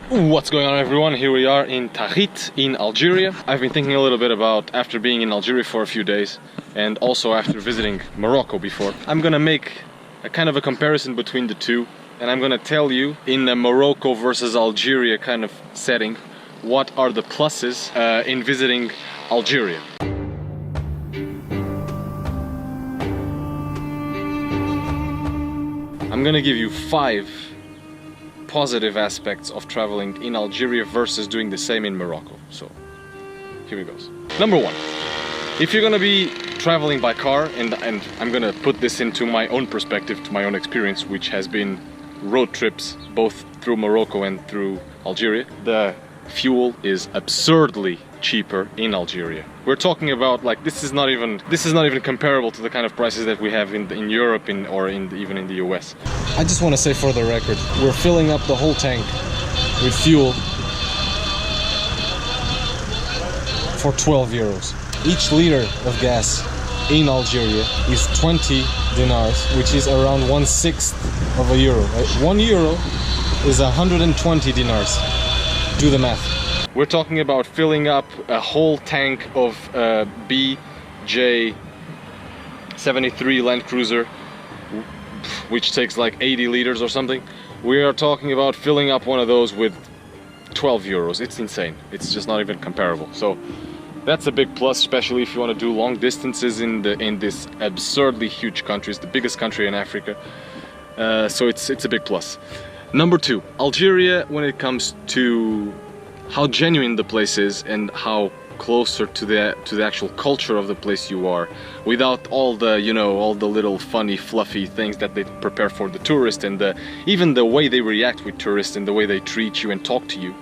What's going on, everyone? Here we are in Tahit in Algeria. I've been thinking a little bit about, after being in Algeria for a few days and also after visiting Morocco before, I'm gonna make a kind of a comparison between the two, and I'm gonna tell you in a Morocco versus Algeria kind of setting what are the pluses in visiting Algeria. I'm gonna give you 5 positive aspects of traveling in Algeria versus doing the same in Morocco. So here we go. Number 1, if you're gonna be traveling by car, and I'm gonna put this into my own perspective, to my own experience, which has been road trips both through Morocco and through Algeria, the fuel is absurdly cheaper in Algeria. We're talking about, like, this is not even comparable to the kind of prices that we have in Europe even in the US. I just want to say for the record, we're filling up the whole tank with fuel for 12 euros. Each liter of gas in Algeria is 20 dinars, which is around 1/6 of a euro. Right? 1 euro is 120 dinars. Do the math. We're talking about filling up a whole tank of BJ73 Land Cruiser, which takes like 80 liters or something. We are talking about filling up one of those with 12 euros. It's insane. It's just not even comparable. So that's a big plus, especially if you want to do long distances in this absurdly huge country. It's the biggest country in Africa. So it's a big plus. Number 2, Algeria, when it comes to how genuine the place is and how closer to the actual culture of the place you are, without all the little funny fluffy things that they prepare for the tourist, and even the way they react with tourists and the way they treat you and talk to you.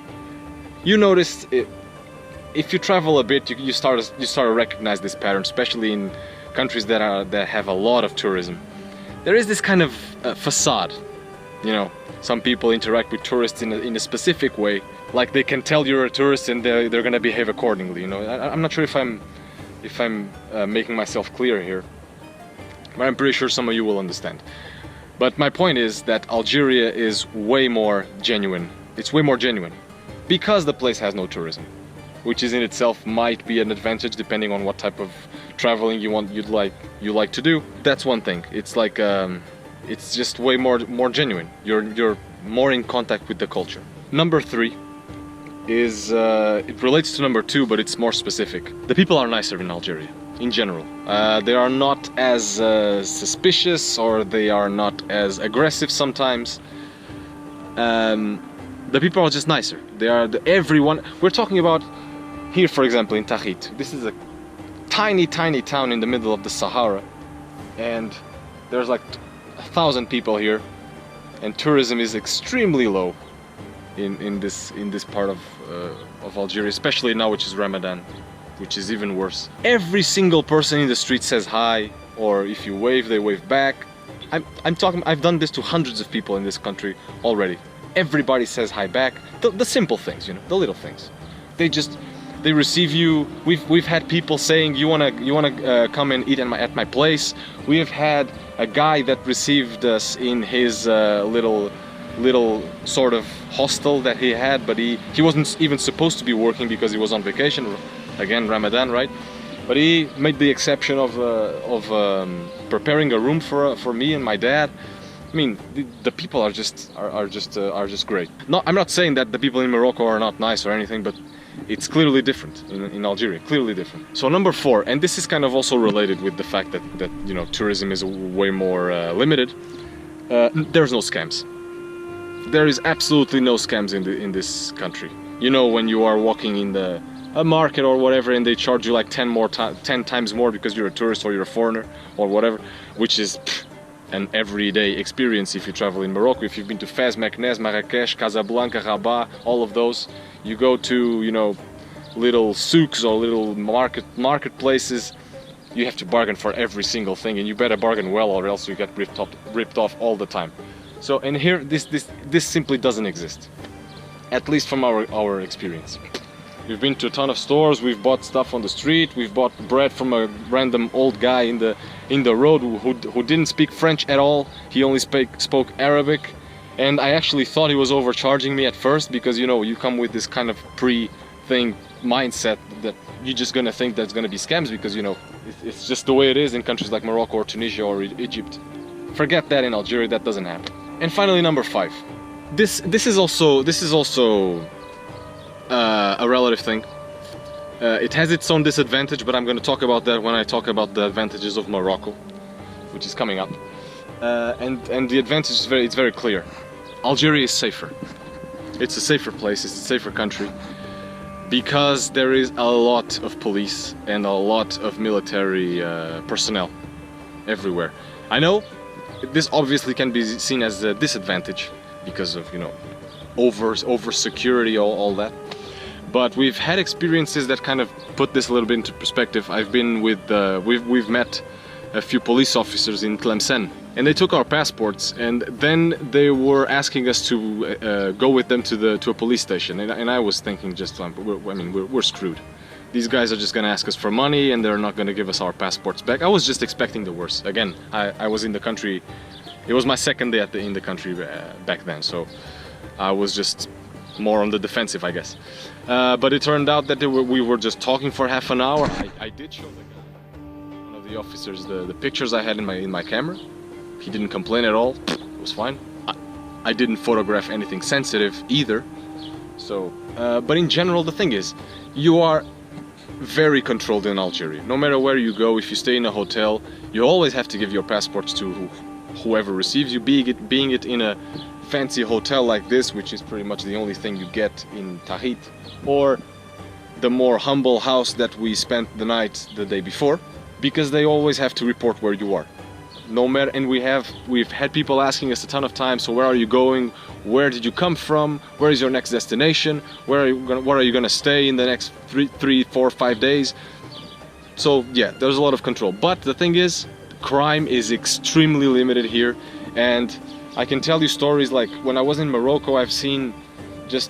You notice it, if you travel a bit, you start to recognize this pattern, especially in countries that have a lot of tourism. There is this kind of facade, some people interact with tourists in a specific way, like they can tell you're a tourist and they're gonna behave accordingly. I'm not sure if I'm making myself clear here, but I'm pretty sure some of you will understand. But my point is that Algeria is way more genuine. It's way more genuine because the place has no tourism, which is in itself might be an advantage depending on what type of traveling you like to do. That's one thing. It's like it's just way more genuine. You're more in contact with the culture. Number 3 is it relates to number 2, but it's more specific. The people are nicer in Algeria in general. They are not as suspicious, or they are not as aggressive sometimes. The people are just nicer. They are everyone. We're talking about here, for example, in Tahit. This is a tiny town in the middle of the Sahara, and there's like 1,000 people here, and tourism is extremely low in this part of Algeria, especially now, which is Ramadan, which is even worse. Every single person in the street says hi, or if you wave, they wave back. I've done this to hundreds of people in this country already. Everybody says hi back. The simple things, the little things. They receive you. We've had people saying, you wanna come and eat at my place. We have had a guy that received us in his little sort of hostel that he had, but he wasn't even supposed to be working because he was on vacation. Again, Ramadan, right? But he made the exception of preparing a room for me and my dad. I mean, the people are just great. I'm not saying that the people in Morocco are not nice or anything, but it's clearly different in Algeria, clearly different. So number 4, and this is kind of also related with the fact that tourism is way more limited. There's no scams. There is absolutely no scams in this country. When you are walking in a market or whatever, and they charge you like 10 times more because you're a tourist or you're a foreigner or whatever, which is an everyday experience if you travel in Morocco. If you've been to Fez, Meknès, Marrakech, Casablanca, Rabat, all of those, you go to little souks or little marketplaces, you have to bargain for every single thing, and you better bargain well, or else you get ripped off all the time. So, and here this simply doesn't exist, at least from our experience. We've been to a ton of stores, we've bought stuff on the street, we've bought bread from a random old guy in the road who didn't speak French at all. He only spoke Arabic, And I actually thought he was overcharging me at first, because you know, you come with this kind of pre-thing mindset that you're just gonna think there's gonna be scams, because you know, it's just the way it is in countries like Morocco or Tunisia or Egypt. Forget that in Algeria, that doesn't happen. And finally, number 5. This is also a relative thing. It has its own disadvantage, but I'm going to talk about that when I talk about the advantages of Morocco, which is coming up. And the advantage is very clear. Algeria is safer. It's a safer place. It's a safer country, because there is a lot of police and a lot of military personnel everywhere. I know this obviously can be seen as a disadvantage because of, you know, over security, all that. But we've had experiences that kind of put this a little bit into perspective. I've been with we've met a few police officers in Tlemcen, and they took our passports, and then they were asking us to go with them to a police station. And I was thinking, just we're screwed. These guys are just gonna ask us for money, and they're not gonna give us our passports back. I was just expecting the worst. Again, I was in the country. It was my second day in the country back then, so I was just more on the defensive, I guess. But it turned out that we were just talking for half an hour. I did show one of the officers the pictures I had in my camera. He didn't complain at all. It was fine. I didn't photograph anything sensitive either. So, but in general, the thing is, you are very controlled in Algeria. No matter where you go, if you stay in a hotel, you always have to give your passports to whoever receives you, being it in a fancy hotel like this, which is pretty much the only thing you get in Tahit, or the more humble house that we spent the night the day before, because they always have to report where you are. No matter, and we've had people asking us a ton of times, so where are you going? Where did you come from? Where is your next destination? Where are you gonna stay in the next 3, 4, 5 days? So yeah, there's a lot of control. But the thing is, crime is extremely limited here, and I can tell you stories like when I was in Morocco, I've seen this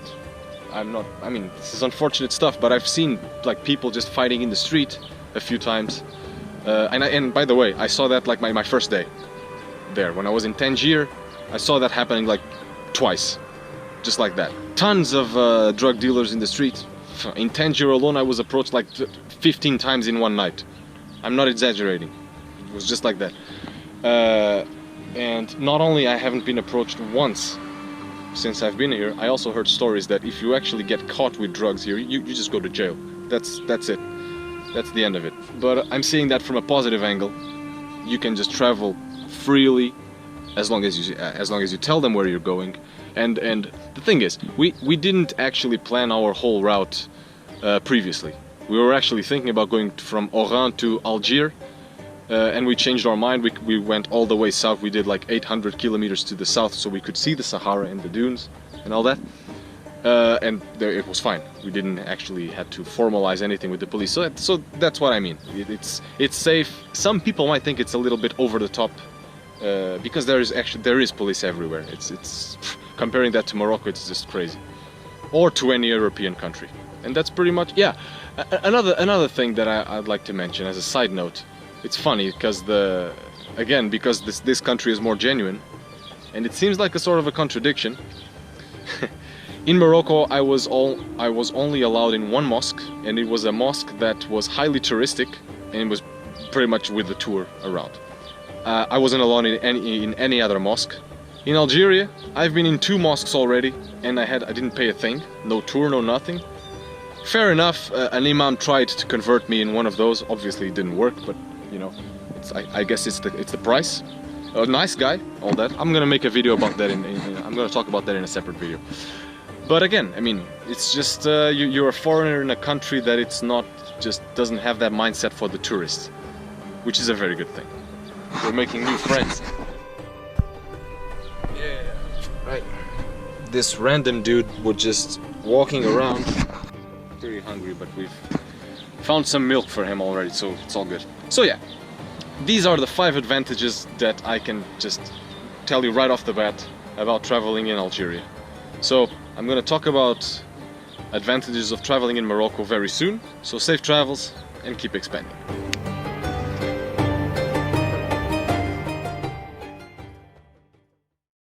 is unfortunate stuff, but I've seen like people just fighting in the street a few times. And by the way, I saw that like my first day there. When I was in Tangier, I saw that happening like twice, just like that. Tons of drug dealers in the street. In Tangier alone, I was approached like 15 times in one night. I'm not exaggerating. It was just like that. And not only I haven't been approached once since I've been here, I also heard stories that if you actually get caught with drugs here, you just go to jail. That's it. That's the end of it. But I'm seeing that from a positive angle. You can just travel freely as long as you tell them where you're going. And the thing is, we didn't actually plan our whole route previously. We were actually thinking about going from Oran to Algiers, and we changed our mind. We went all the way south. We did like 800 kilometers to the south, so we could see the Sahara and the dunes and all that. And it was fine. We didn't actually have to formalize anything with the police. So that's what I mean. It's safe. Some people might think it's a little bit over the top, because there is police everywhere. It's comparing that to Morocco, it's just crazy, or to any European country. And that's pretty much, yeah. Another thing that I'd like to mention as a side note. It's funny because because this country is more genuine, and it seems like a sort of a contradiction. In Morocco, I was only allowed in one mosque, and it was a mosque that was highly touristic, and it was pretty much with the tour around. I wasn't allowed in any other mosque. In Algeria, I've been in 2 mosques already, and I didn't pay a thing, no tour, no nothing. Fair enough, an imam tried to convert me in one of those. Obviously, it didn't work, but you know, I guess it's the price. A nice guy, all that. I'm gonna make a video about that. I'm gonna talk about that in a separate video. But again, I mean, it's just you're a foreigner in a country that doesn't have that mindset for the tourists, which is a very good thing. We're making new friends. Yeah, right. This random dude was just walking around. Pretty hungry, but we've found some milk for him already, so it's all good. So yeah, these are the 5 advantages that I can just tell you right off the bat about traveling in Algeria. So I'm going to talk about advantages of traveling in Morocco very soon. So safe travels and keep expanding.